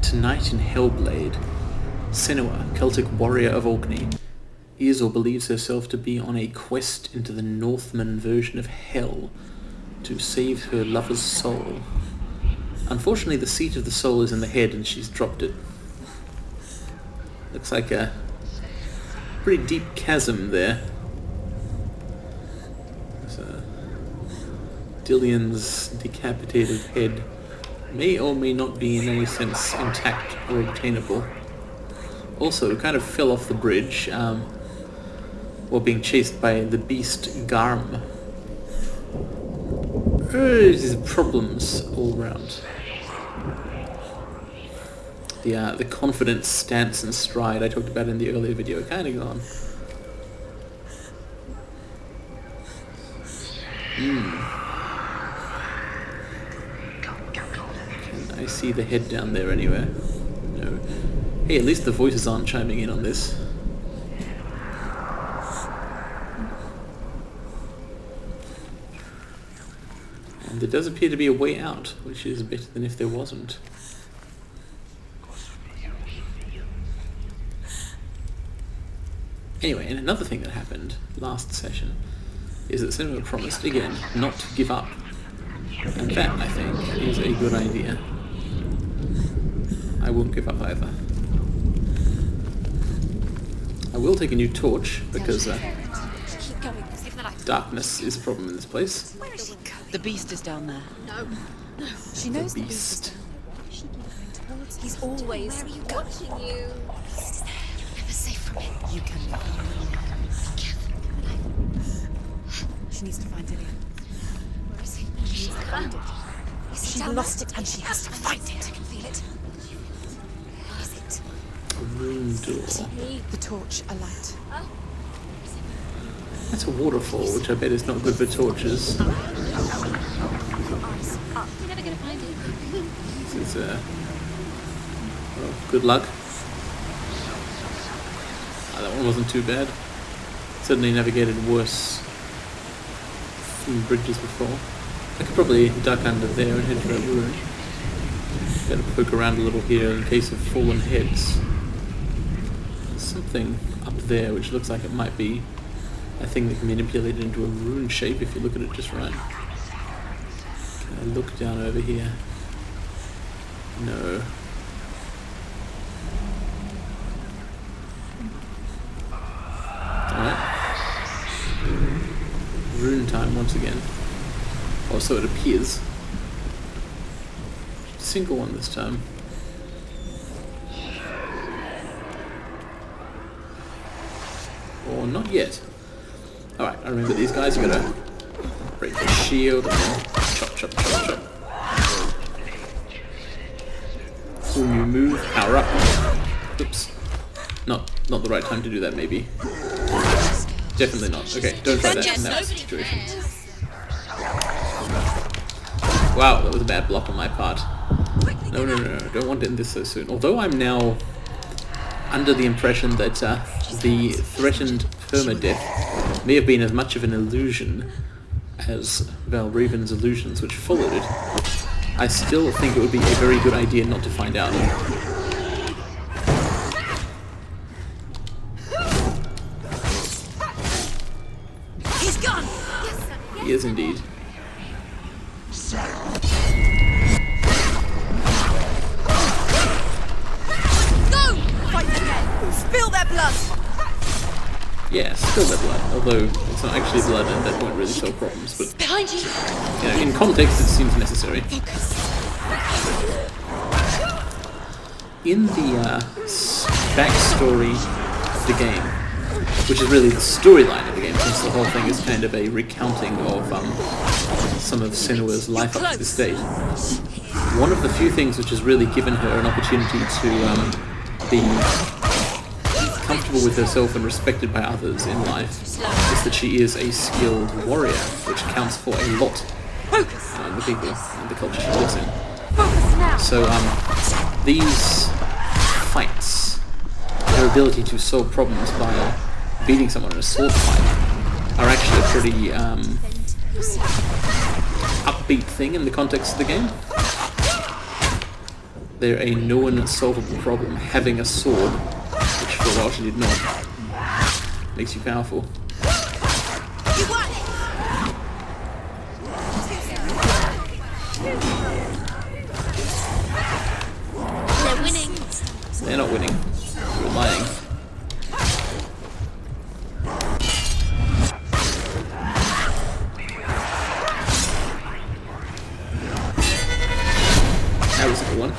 Tonight in Hellblade, Senua, Celtic warrior of Orkney, is or believes herself to be on a quest into the Northman version of Hell to save her lover's soul. Unfortunately, the seat of the soul is in the head and she's dropped it. Looks like a pretty deep chasm there. Dillion's decapitated head may or may not be in any sense intact or obtainable. Also, it kind of fell off the bridge while being chased by the beast Garmr. There's problems all round. The confident stance and stride I talked about in the earlier video are kind of gone. Can I see the head down there anywhere? No. Hey, at least the voices aren't chiming in on this. And there does appear to be a way out, which is better than if there wasn't. Anyway, and another thing that happened last session is that Senua promised, again, not to give up. And that, I think, is a good idea. I won't give up either. I will take a new torch, because darkness is a problem in this place. The beast is down there. No. She knows The beast. He's always watching you. You're never safe from him. You can be. She needs to find Dillion. Where is he? She needs to find it. She lost it and she has to find it. I can feel it. Where is it? A room door. The torch alight. That's a waterfall, which I bet is not good for torches. Eyes up. You're never gonna find it. This is, well, good luck. That one wasn't too bad. Certainly navigated worse bridges before. I could probably duck under there and head for a ruin. Gotta poke around a little here in case of fallen heads. There's something up there which looks like it might be a thing that can be manipulated into a rune shape if you look at it just right. Can I look down over here? No. Alright. Rune time once again. Or so it appears. Single one this time. Or not yet. Alright, I remember these guys are gonna break the shield and then chop, chop, chop, chop. Cool new move, power up. Oops. Not the right time to do that, maybe. Definitely not. Okay, don't try that in that situation. Wow, that was a bad block on my part. No, don't want to end this so soon. Although I'm now under the impression that the threatened permadeath may have been as much of an illusion as Valreven's illusions which followed it, I still think it would be a very good idea not to find out. He's gone! He is indeed. Go! Fight again! Spill their blood! Yeah, spill their blood, although it's not actually blood and that won't really solve problems, but Behind you! you know, in context it seems necessary. In the backstory of the game, which is really the storyline of the game, since the whole thing is kind of a recounting of some of Senua's life up to this date, one of the few things which has really given her an opportunity to be comfortable with herself and respected by others in life is that she is a skilled warrior, which counts for a lot in the people and the culture she lives in. So these fights, her ability to solve problems by beating someone in a sword fight, are actually a pretty upbeat thing in the context of the game. they're a known solvable problem. Having a sword, which for a while she did not, makes you powerful. They're winning. They're not winning. They're lying. That was a good one.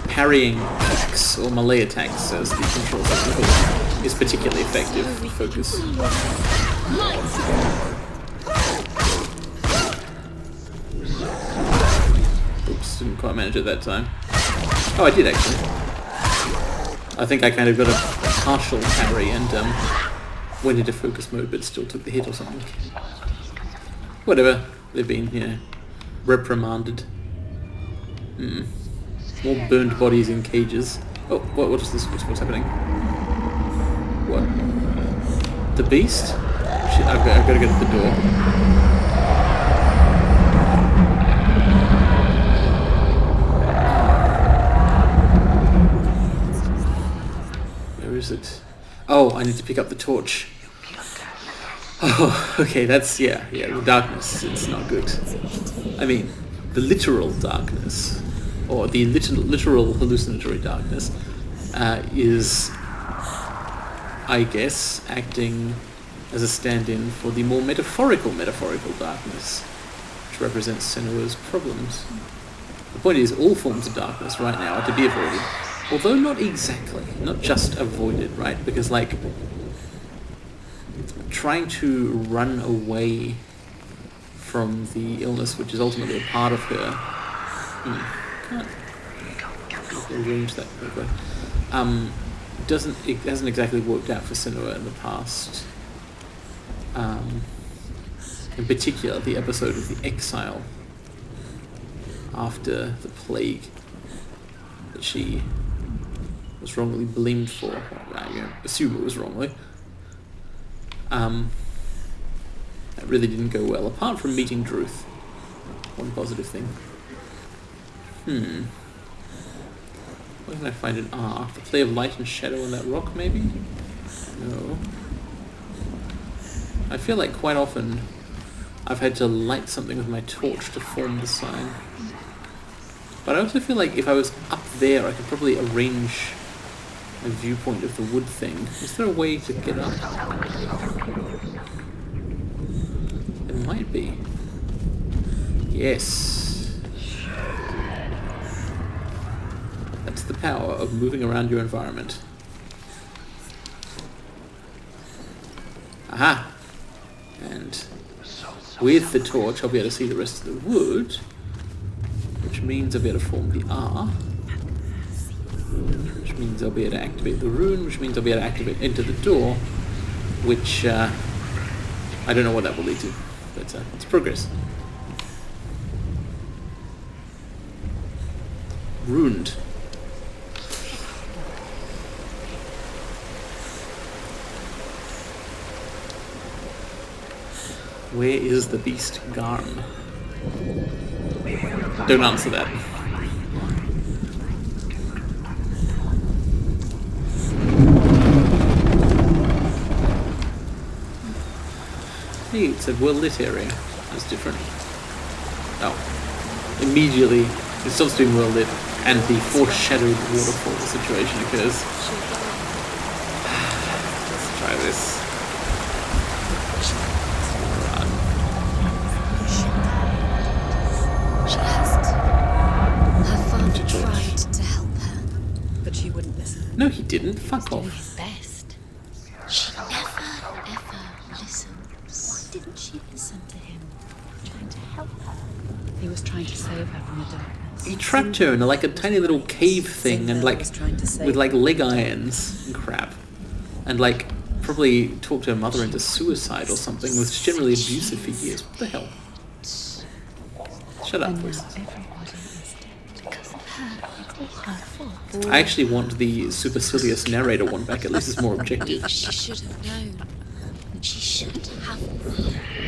Parrying attacks or melee attacks, as the control technical, is particularly effective for focus. Oops, didn't quite manage it that time. Oh, I did actually. I think I kind of got a partial parry and went into focus mode, but still took the hit or something. Whatever, they've been, reprimanded. More burned bodies in cages. Oh, what is this? What's happening? What? The beast? Shit, I've got to get to the door. Where is it? Oh, I need to pick up the torch. Oh, okay, that's, the darkness, it's not good. I mean, the literal darkness, or the literal hallucinatory darkness, is, I guess, acting as a stand-in for the more metaphorical darkness, which represents Senua's problems. The point is, all forms of darkness right now are to be avoided, although not exactly, not just avoided, right? Because, like, trying to run away from the illness, which is ultimately a part of her. Can't arrange that quickly. It hasn't exactly worked out for Senua in the past. In particular, the episode of the exile after the plague that she was wrongly blamed for. I assume it was wrongly. That really didn't go well, apart from meeting Druth. One positive thing. Where can I find an R? The play of light and shadow on that rock, maybe? No. I feel like quite often I've had to light something with my torch to form the sign. But I also feel like if I was up there, I could probably arrange my viewpoint of the wood thing. Is there a way to get up? There might be. Yes. That's the power of moving around your environment. Aha! And with the torch I'll be able to see the rest of the wood, which means I'll be able to form the R, which means I'll be able to activate the rune, which means I'll be able to activate enter the door, which I don't know what that will lead to, but it's progress. Runed. Where is the beast Garmr? Don't answer that. Hey, it said well lit area. That's different. Oh. Immediately it stops being well lit and the foreshadowed waterfall situation occurs. Let's try this. No, he didn't. Fuck off. His best. She never, ever listens. Why didn't she listen to him? Trying to help her. He was trying to save her from the darkness. He trapped her in like a tiny little cave thing and like with like leg irons and crap. And like probably talked her mother into suicide or something, was generally abusive for years. What the hell? Shut up, please. I actually want the supercilious narrator one back, at least it's more objective. She should have known. She should have known.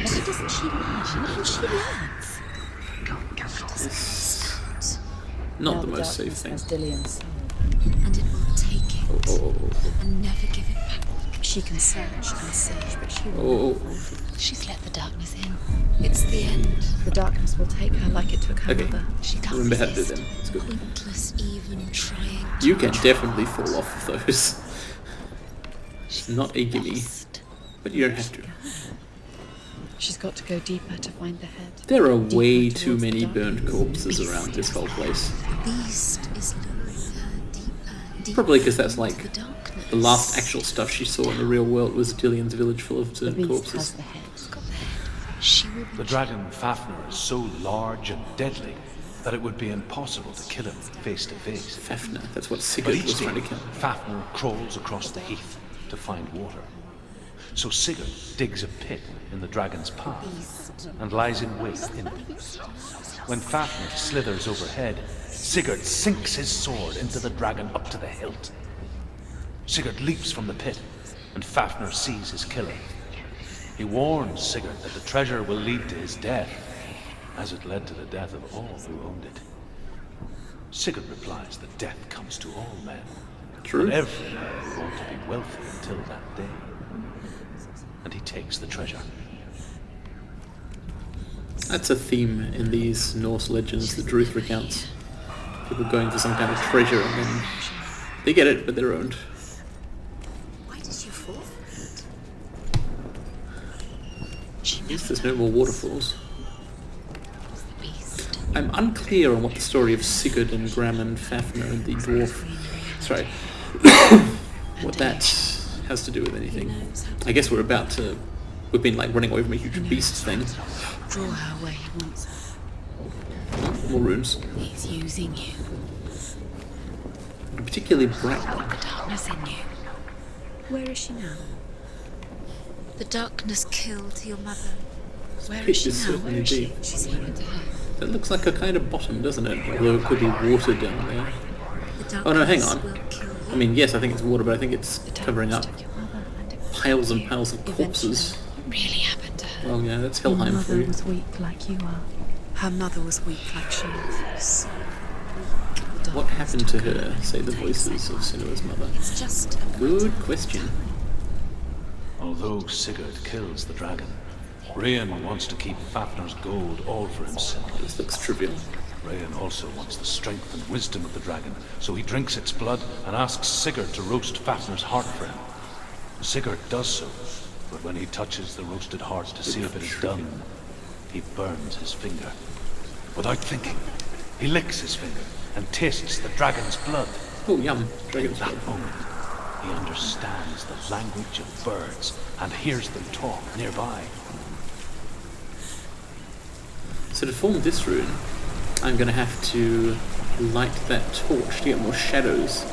Why doesn't she learn? She learns. Not Now the the most safe darkness thing. has Dillian's soul. And it will take it and never give it back. She can search and search, but she will Oh, never find it. She's let the darkness in. It's the end. The darkness will take her like it took her okay. mother. She can't Remember how to do resist. them. It's good. Pointless even trying to. You can definitely fall off of those. It's not a gimme, Lost. but you don't have to. She's got to go deeper to find the head. There are Deeper way towards too the many darkness. burned corpses around this whole place. Beast is luring her deeper. Probably because that's like into the darkness. the last actual stuff she saw in the real world was Dillian's village full of The burned beast has corpses. the head. Got the head. She will be The dragon Fafnir is so large and deadly that it would be impossible to kill him face to face. Fafnir, that's what But Sigurd each was day, trying to kill. Fafnir crawls across the heath to find water. So Sigurd digs a pit in the dragon's path and lies in wait in it. When Fafnir slithers overhead, Sigurd sinks his sword into the dragon up to the hilt. Sigurd leaps from the pit, and Fafnir sees his killer. He warns Sigurd that the treasure will lead to his death, as it led to the death of all who owned it. Sigurd replies that death comes to all men. True. But every man will want to be wealthy until that day. And he takes the treasure. That's a theme in these Norse legends that Druth recounts. People going for some kind of treasure and then they get it, but they're owned. Why did you fall for it? At least there's no more waterfalls. The beast. I'm unclear on what the story of Sigurd and Garmr and Fafnir and the dwarf... Sorry. what that has to do with anything. I guess we're about to... We've been like running away from a huge beast thing. Draw her where he wants her. More runes. He's using you. A particularly bright one. The darkness in you. Where is she now? The darkness killed your mother. Where Pit is she is now? certainly Where is she? deep. She's headed to her. That looks like a kind of bottom, doesn't it? Although it could be water down there. The darkness Oh no, hang on. will kill you. I mean, yes, I think it's water, but I think it's The covering up darkness took your mother and it piles and piles of corpses. What really happened to her? Well, yeah, that's Your Helheim for mother you. was weak like you are. Her mother was weak like she is. The What darkness happened to took her, say the voices of Sinua's mother? It's just a Good question. Although Sigurd kills the dragon, Rayan wants to keep Fafnir's gold all for himself. This looks trivial. Rayan also wants the strength and wisdom of the dragon, so he drinks its blood and asks Sigurd to roast Fafnir's heart for him. Sigurd does so, but when he touches the roasted heart to see if it is done, he burns his finger. Without thinking, he licks his finger and tastes the dragon's blood. Oh, yum. In Dragon's blood. that moment, he understands the language of birds and hears them talk nearby. So to form this rune, I'm going to have to light that torch to get more shadows.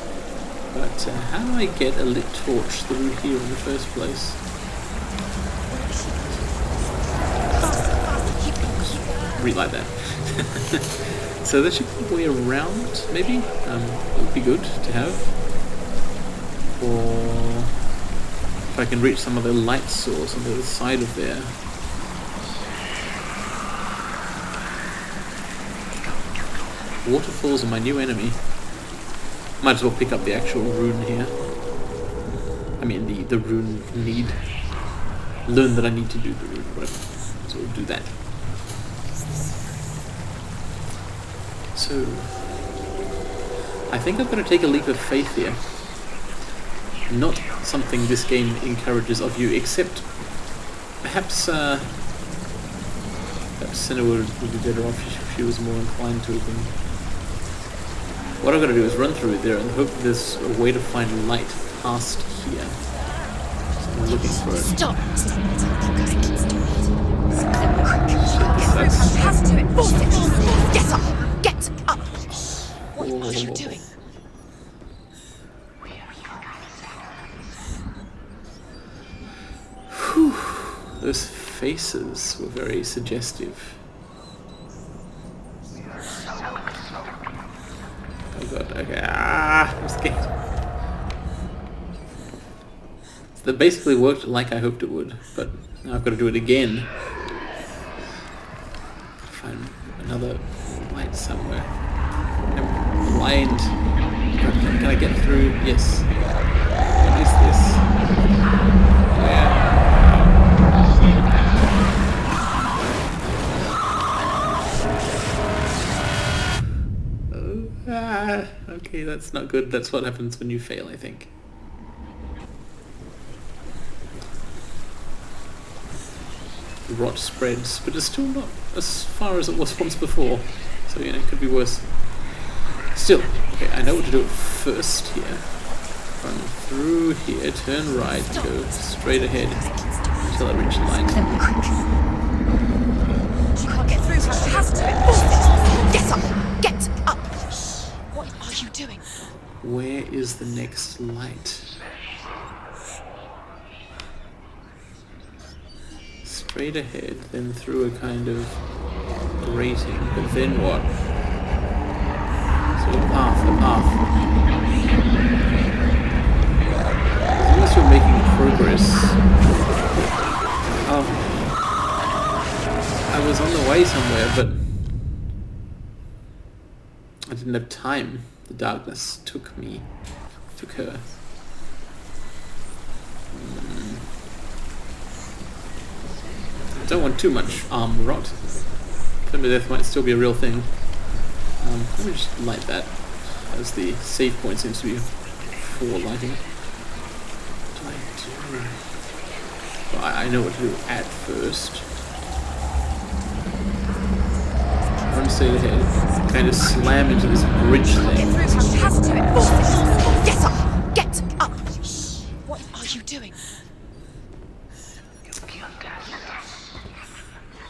But how do I get a lit torch through here in the first place? Relight that. So there should be a way around, maybe? It would be good to have. Or if I can reach some other light source on the other side of there. Waterfalls are my new enemy. Might as well pick up the actual rune here. I mean, the rune need. Learn that I need to do the rune, whatever. So we'll do that. So, I think I'm going to take a leap of faith here. Not something this game encourages of you, except perhaps Senua would be better off if she was more inclined to it than... What I'm going to do is run through there and hope there's a way to find light past here. So I'm looking for it. Stop! That's... Has to it! Force it! Get up! Get up! What are you doing? Whew. Those faces were very suggestive. Oh god, okay. I'm scared. That basically worked like I hoped it would, but now I've got to do it again. Find another light somewhere. I'm blind. Can I get through? Yes. What is this? Okay, that's not good. That's what happens when you fail, I think. The rot spreads, but it's still not as far as it was once before. So, you know, it could be worse. Still, okay, I know what to do first here. Run through here, turn right, go straight ahead until I reach the light. She can't get through, she has to. Get up! Get up! What are you doing? Where is the next light? Straight ahead, then through a kind of grating, but then what? So the path. As long as you're making progress. Oh. I was on the way somewhere, but I didn't have time. The darkness took her. I don't want too much arm rot. Permadeath might still be a real thing. Let me just light that, as the save point seems to be for lighting. What do I do? Well, I know what to do at first. Run straight ahead. Kind of slam into this bridge thing. She has to. Get up! Get up! What are you doing?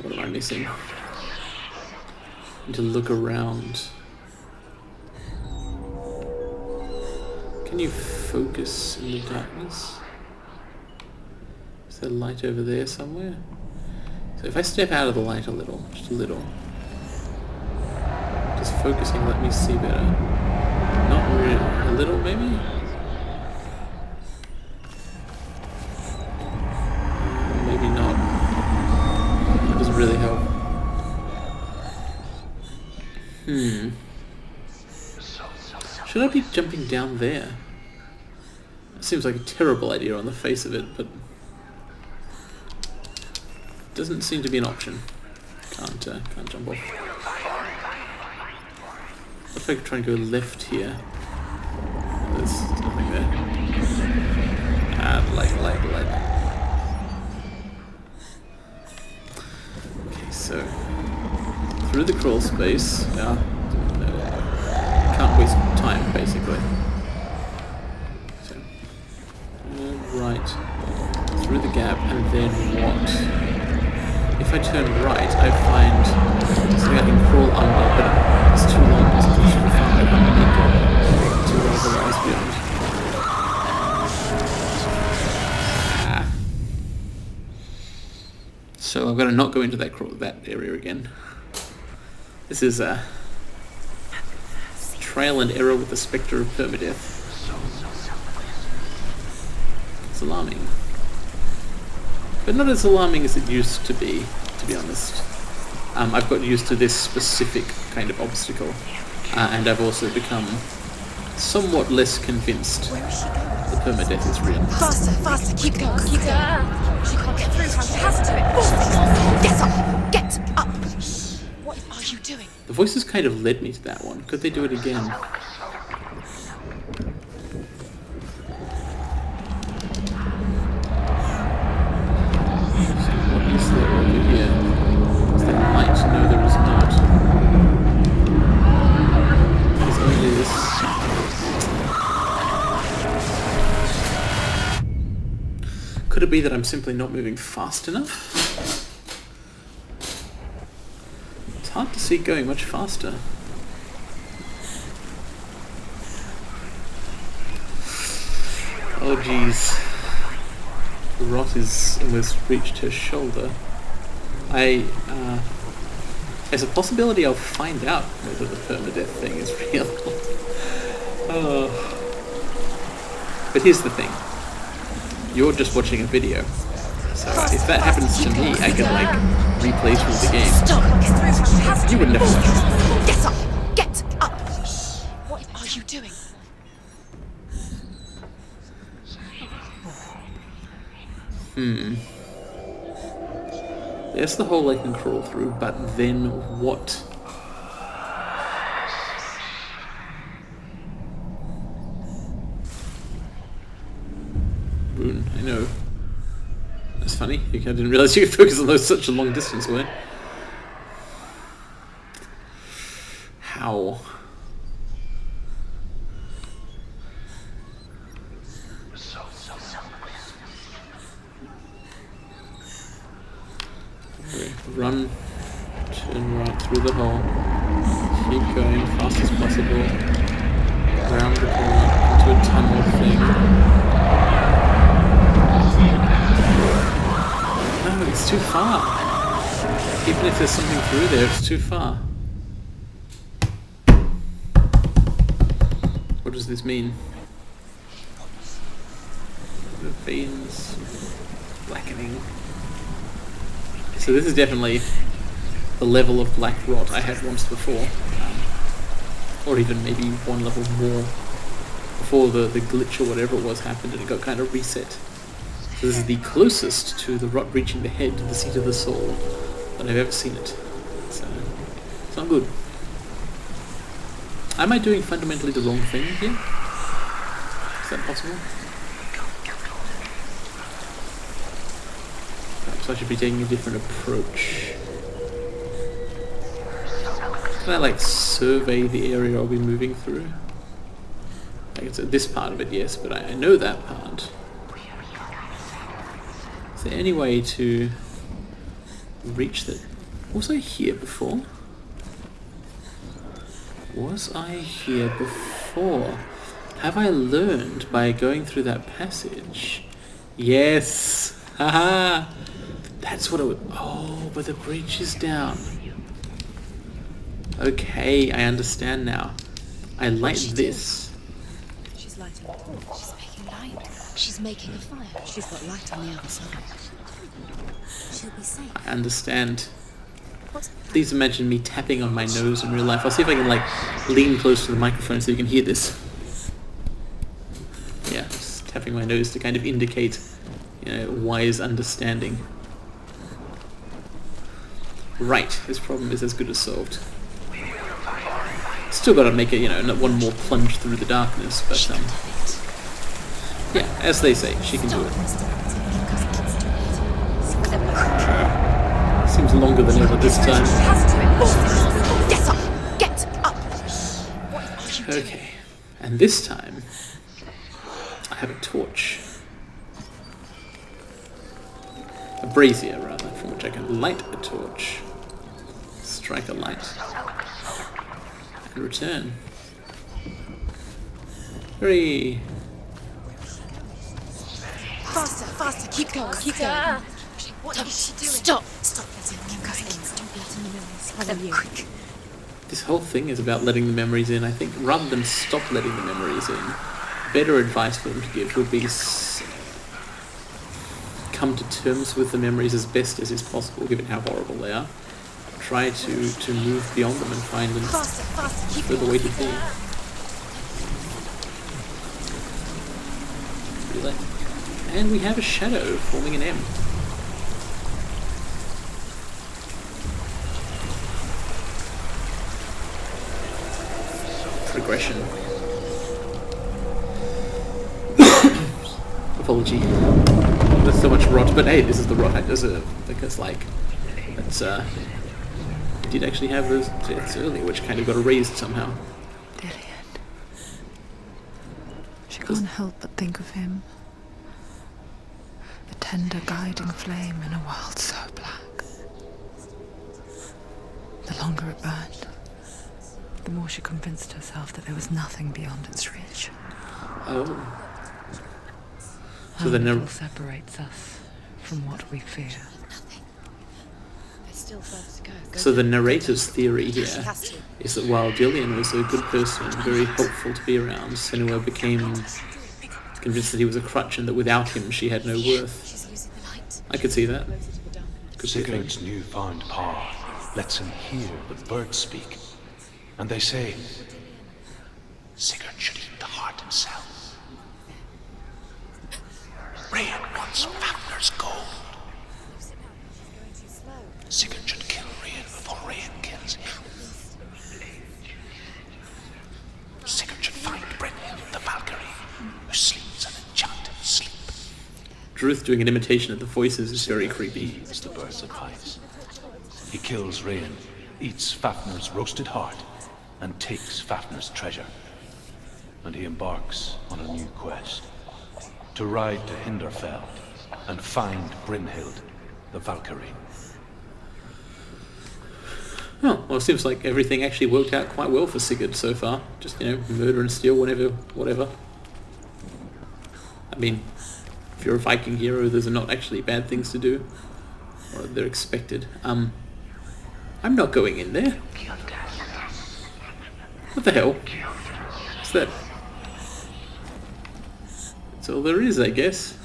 What am I missing? I need to look around. Can you focus in the darkness? Is there light over there somewhere? So if I step out of the light a little, just a little, does focusing let me see better? Not really. A little maybe? Maybe not. That doesn't really help. Should I be jumping down there? It seems like a terrible idea on the face of it, but doesn't seem to be an option. Can't jump off. What if I could try and go left here? There's nothing there. Light. Okay, so through the crawl space. Can't waste time, basically. So, right through the gap, and then what? If I turn right, I find something I can crawl under, but it's too long. It's too far. I can't make it to the last beyond. So I'm going to not go into that area again. This is a trial and error with the spectre of permadeath. It's alarming. But not as alarming as it used to be honest. I've got used to this specific kind of obstacle, and I've also become somewhat less convinced that permadeath is real. Faster, keep going. She can't get through, she has to. Get up! What are you doing? The voices kind of led me to that one. Could they do it again? So what is there over here? Is there light? No, there is not. There's only this. Could it be that I'm simply not moving fast enough? It's hard to see going much faster. Oh geez. The rot is almost reached her shoulder. There's a possibility I'll find out whether the permadeath thing is real. Oh. But here's the thing. You're just watching a video. So if that happens to me, I can like replay through the game. Stop! You would never watch it. Get up! Get up! There's the hole I can crawl through, but then what? Rune, I know. That's funny. I didn't realize you could focus on those such a long distance away. How? Okay, run, turn right through the hole, keep going fast as possible, around the corner, into a tunnel thing. No, it's too far. Even if there's something through there, it's too far. What does this mean? The veins blackening. So this is definitely the level of black rot I had once before, or even maybe one level more before the glitch or whatever it was happened and it got kind of reset. So this is the closest to the rot reaching the head, to the seat of the soul, that I've ever seen it. So it's not good. Am I doing fundamentally the wrong thing here? Is that possible? Perhaps I should be taking a different approach. Can I like survey the area I'll be moving through? Like it's this part of it, yes, but I know that part. Is there any way to reach that? Was I here before? Was I here before? Have I learned by going through that passage? Yes! Haha! That's what it would... Oh, but the bridge is down. Okay, I understand now. I light this. She's lighting. She's making light. She's making a fire. She's got light on the other side. She'll be safe. I understand. Please imagine me tapping on my nose in real life. I'll see if I can like lean close to the microphone so you can hear this. Yeah, just tapping my nose to kind of indicate, you know, wise understanding. Right, this problem is as good as solved. Still gotta make it, you know, not one more plunge through the darkness, but yeah, as they say, she can do it. Seems longer than ever this time. Get up! Get up! Okay, and this time I have a torch. A brazier, rather, from which I can light a torch. Strike a light. And return. Hurry! Faster, faster, keep going, keep going. What is she doing? Stop! Stop letting keep going. Don't letting the memories follow you. This whole thing is about letting the memories in. I think rather than stop letting the memories in, better advice for them to give would be come to terms with the memories as best as is possible, given how horrible they are. Try to move beyond them and find them further way to be. And we have a shadow forming an M. Progression. Apology. There's so much rot, but hey, this is the rot I deserve, because like, it's I did actually have those deaths earlier, which kind of got erased somehow. Dillian. She can't help but think of him. A tender guiding flame in a world so black. The longer it burned, the more she convinced herself that there was nothing beyond its reach. Oh. How little separates us from what we fear. Still further to go. So the narrator's theory here is that while Dillian was a good person and very helpful to be around, Senua became convinced that he was a crutch and that without him she had no worth. I could see that. Sigurd's newfound power lets him hear the birds speak. And they say, Sigurd should eat the heart himself. Rain wants Fafnir's gold. Sigurd should kill Rain before Rain kills him. Sigurd should find Brynhild the Valkyrie, who sleeps an enchanted sleep. Druth doing an imitation of the voices is very creepy. It's the bird's advice. He kills Rain, eats Fafnir's roasted heart, and takes Fafnir's treasure. And he embarks on a new quest. To ride to Hinderfell and find Brynhild the Valkyrie. Oh, well, it seems like everything actually worked out quite well for Sigurd so far. Just, murder and steal whatever. I mean, if you're a Viking hero, those are not actually bad things to do. Or they're expected. I'm not going in there. What the hell? What's that? That's all there is, I guess.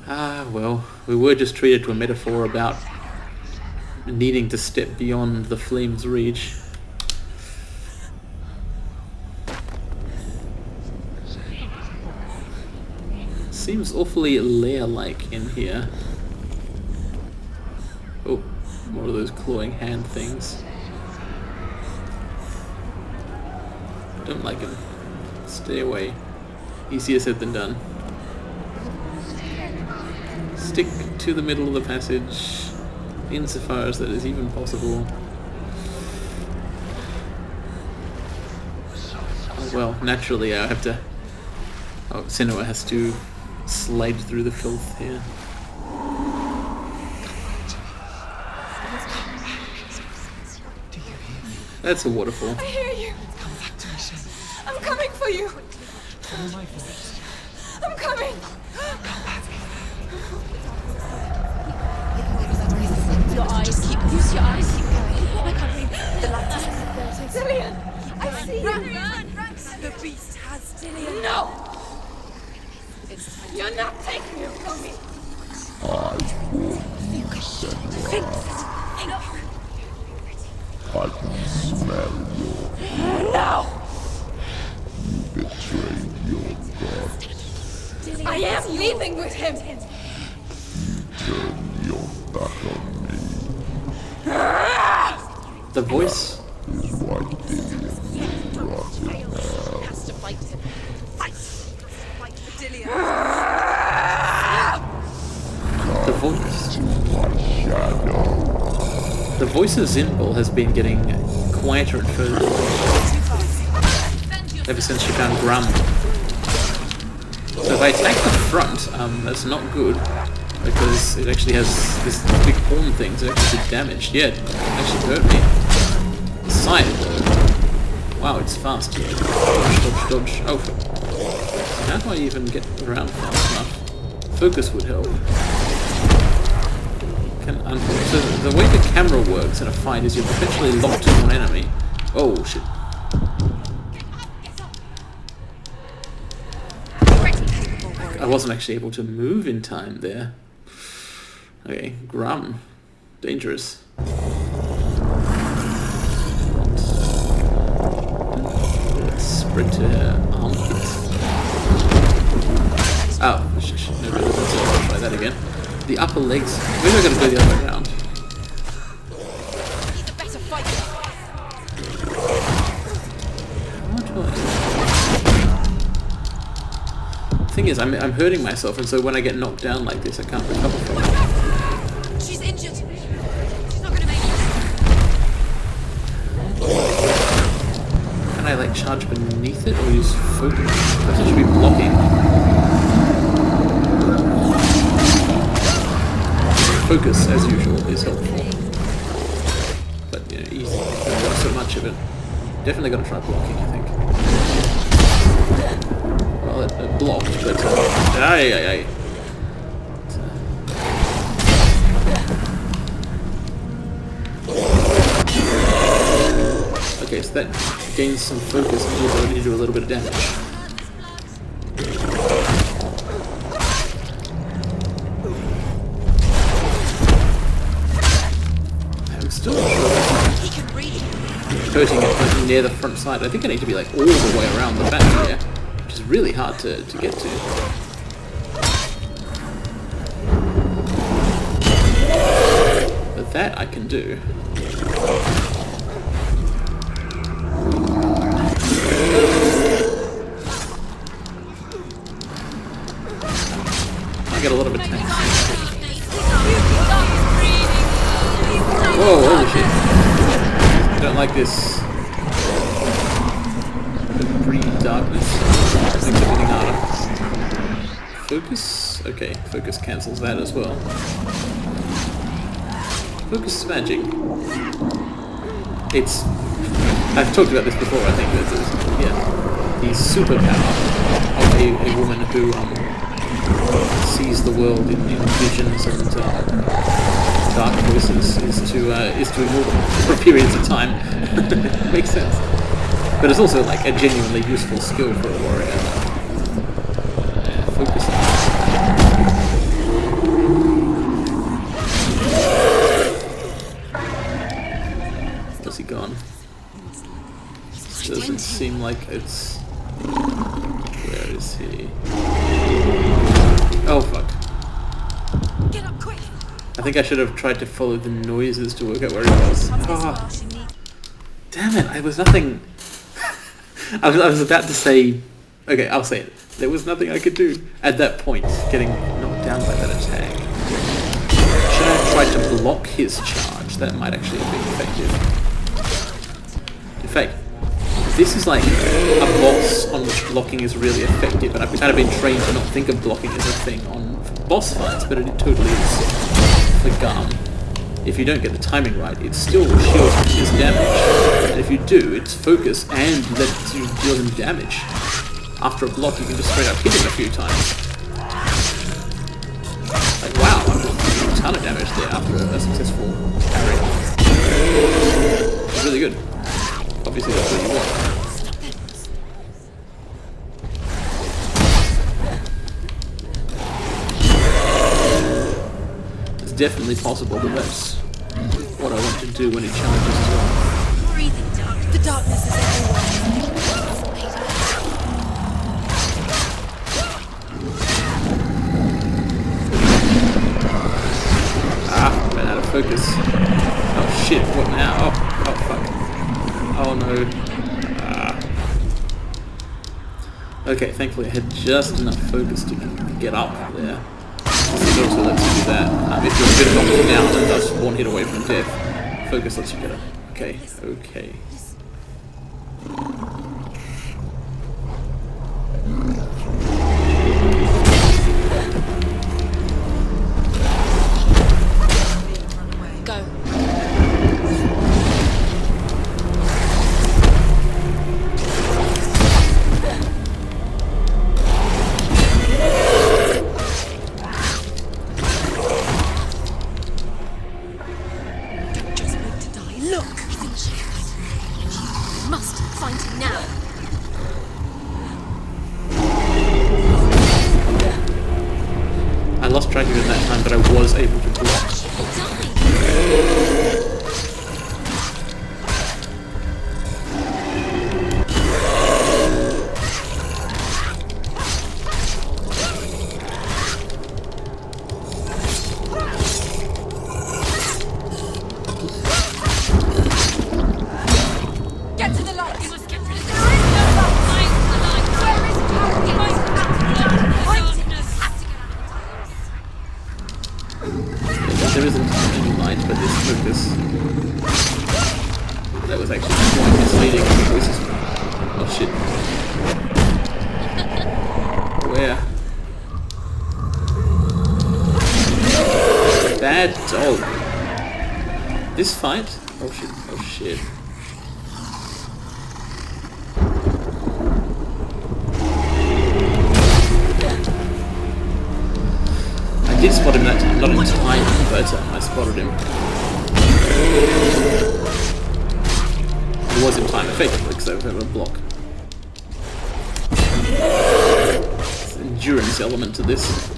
Ah, well, we were just treated to a metaphor about needing to step beyond the flame's reach. Seems awfully lair-like in here. Oh, more of those clawing hand things. Don't like them. Stay away. Easier said than done. Stick to the middle of the passage, insofar as that is even possible. Oh, well, naturally I have to... Oh, Senua has to slide through the filth here. That's a waterfall. I hear you. I'm coming for you. I'm coming. Your eyes. Use your eyes. Keep going. I can't read. The light is Dillian, I see you. Run. The beast has Dillian. No. You're not taking it from me. I can smell your... No. You betrayed your god. I am leaving with him. Turn your back on me. The voice? Is why Dillian will rot in hell. Has to fight him. Fight for Dillian. The voice? To my shadow. The voice of Zinbul has been getting quieter and further ever since she found Garmr. So if I attack the front, that's not good, because it actually has this big horn thing, so it actually did damage. Yeah, it actually hurt me. The side, though. Wow, it's fast. Dodge. Oh, how do I even get around fast enough? Focus would help. So the way the camera works in a fight is you're perpetually locked to one enemy. Oh shit. I wasn't actually able to move in time there. Okay, Garmr. Dangerous. Sprint to her armpit. Oh, no good. Let's try that again. The upper legs. Maybe I gotta go the other way around. He's a better fighter. The thing is, I'm hurting myself, and so when I get knocked down like this, I can't recover from it. She's injured. She's not gonna make it. Can I like charge beneath it or use focus? I should be blocking. Focus, as usual, is helpful. But, easy. Don't want so much of it. Definitely gotta try blocking, I think. Well, it blocked, but... aye. Okay, so that gains some focus and the ability to do a little bit of damage. Still not sure hurting it near the front side. I think I need to be like all the way around the back here, which is really hard to get to. But that I can do. I get a lot of attacks. Whoa, holy shit. I don't like this. The pre-darkness makes everything harder. Focus? Okay, focus cancels that as well. Focus is magic. It's... I've talked about this before, I think. Yeah. The superpower of a woman who sees the world in visions and dark voices is to ignore them for periods of time. Makes sense. But it's also like a genuinely useful skill for a warrior. Focus. Where's he gone? Doesn't seem like it's... Where is he? Oh fuck. Get up quick! I think I should have tried to follow the noises to work out where he was. Oh. Damn it, I was nothing... I was about to say... Okay, I'll say it. There was nothing I could do at that point, getting knocked down by that attack. Should I have tried to block his charge? That might actually have been effective. In fact, this is like a boss on which blocking is really effective, and I've kind of been trained to not think of blocking as a thing on boss fights, but it totally is for Garmr. If you don't get the timing right, it still shields his damage, and if you do, it's focus and lets you deal him damage. After a block, you can just straight up hit him a few times. Like, wow, I've done a ton of damage there after a successful parry. It's really good. Obviously that's what you want. It's definitely possible that that's what I want to do when he challenges as well. Breathing dark. The darkness is everywhere. Ah, ran out of focus. Oh shit, what now? Oh fuck. Oh no. Ah. Okay, thankfully I had just enough focus to get up there. It also lets you do that. If you're a bit knocked down and that's one hit away from death, focus lets you get up. Okay, okay. Go. I lost track of it that time, but I was able to block. Get to the light! You must get rid of this! There is no light! Where is it? There isn't any light, but there's focus. That was actually quite misleading. Oh shit. Where? Bad dog. This fight? Oh shit, oh shit. I did spot him that time, not in time, but I spotted him. It was in time, effectively, because I was able to block. There's an endurance element to this.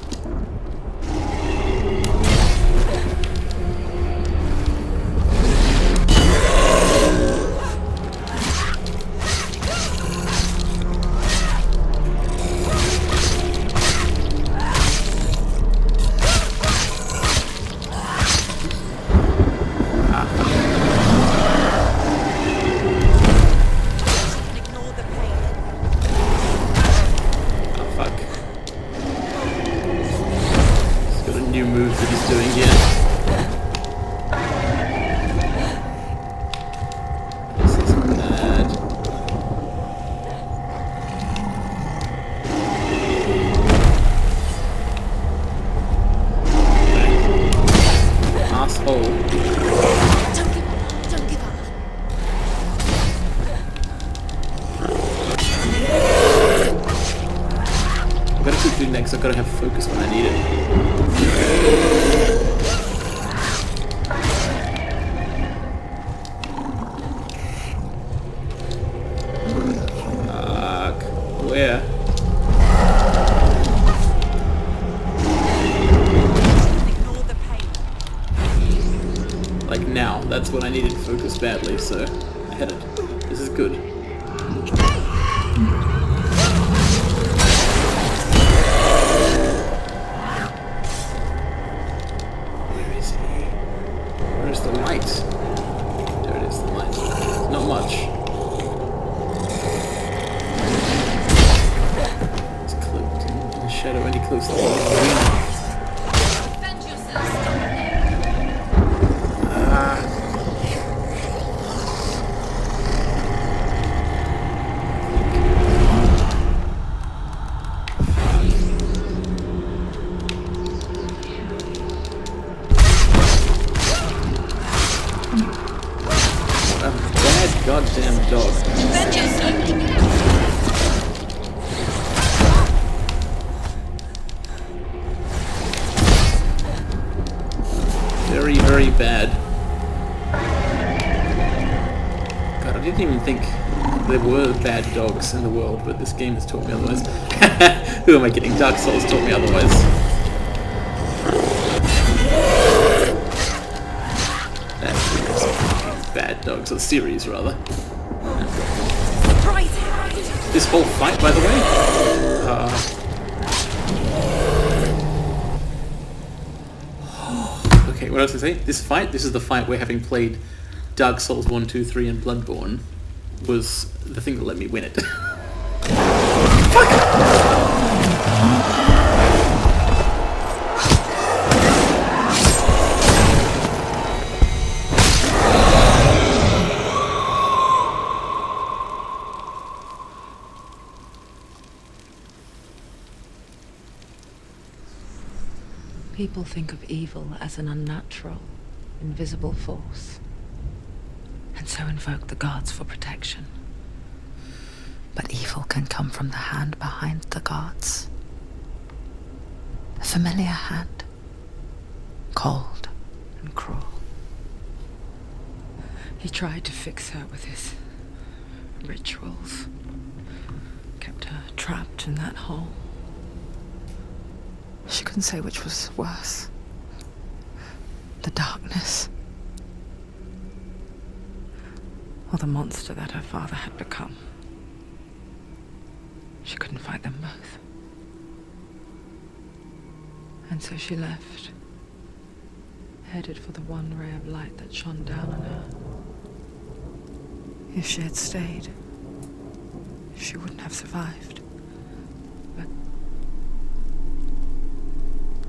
doing that because I've got to have focus when I need it. Fuck. Where? Ignore the pain. Like now. That's when I needed focus badly, so I had it. This is good. Where's the light? There it is, the light. Not much. It's cloaked in the shadow any closer than Defend yourself. bad goddamn dog. Defend yourself. Very, very bad. God, I didn't even think there were bad dogs in the world, but this game has taught me otherwise. Who am I kidding? Dark Souls taught me otherwise. Bad dogs, or series rather. This whole fight, by the way. Okay, what else to say? This is the fight where, having played Dark Souls 1, 2, 3 and Bloodborne, was the thing that let me win it. People think of evil as an unnatural, invisible force, and so invoke the gods for protection. But evil can come from the hand behind the gods. A familiar hand, cold and cruel. He tried to fix her with his rituals, kept her trapped in that hole. She couldn't say which was worse. The darkness, or the monster that her father had become. She couldn't fight them both. And so she left, headed for the one ray of light that shone down on her. If she had stayed, she wouldn't have survived. But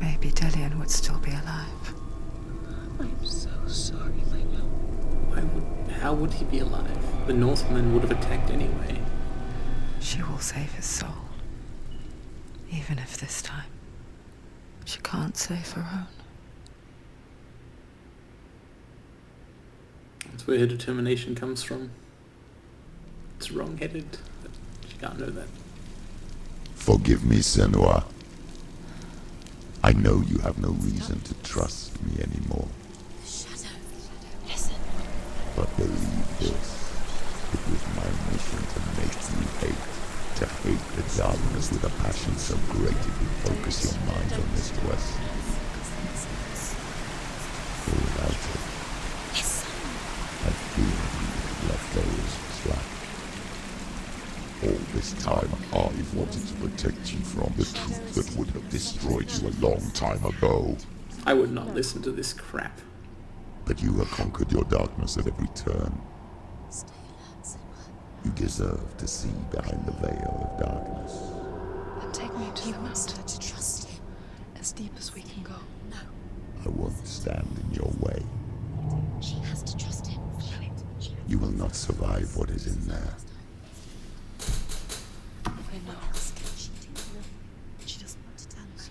maybe Dillian would still be alive. I'm so sorry, Lena. How would he be alive? The Northmen would have attacked anyway. She will save his soul. Even if this time she can't save her own. That's where her determination comes from. It's wrong-headed, but she can't know that. Forgive me, Senua. I know you have no reason to trust me anymore. Shadow. Listen. But believe this. It was my mission to make you hate. To hate the darkness with a passion so great it would focus your mind on this quest. Without it, I fear you would let go as slack. All this time I've wanted to protect you from the truth that would have destroyed you a long time ago. I would not listen to this crap. But you have conquered your darkness at every turn. You deserve to see behind the veil of darkness. Then take me to He the wants her mountain, to trust him. as deep as we can go. No, I won't stand in your way. she has to trust him. You will not survive what is in there. I know. She doesn't want to turn back.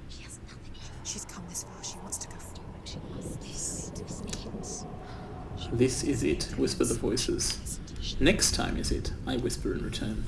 She has nothing. She's come this far. She wants to go forward. She wants this. This is it, whisper the voices. Next time is it, I whisper in return.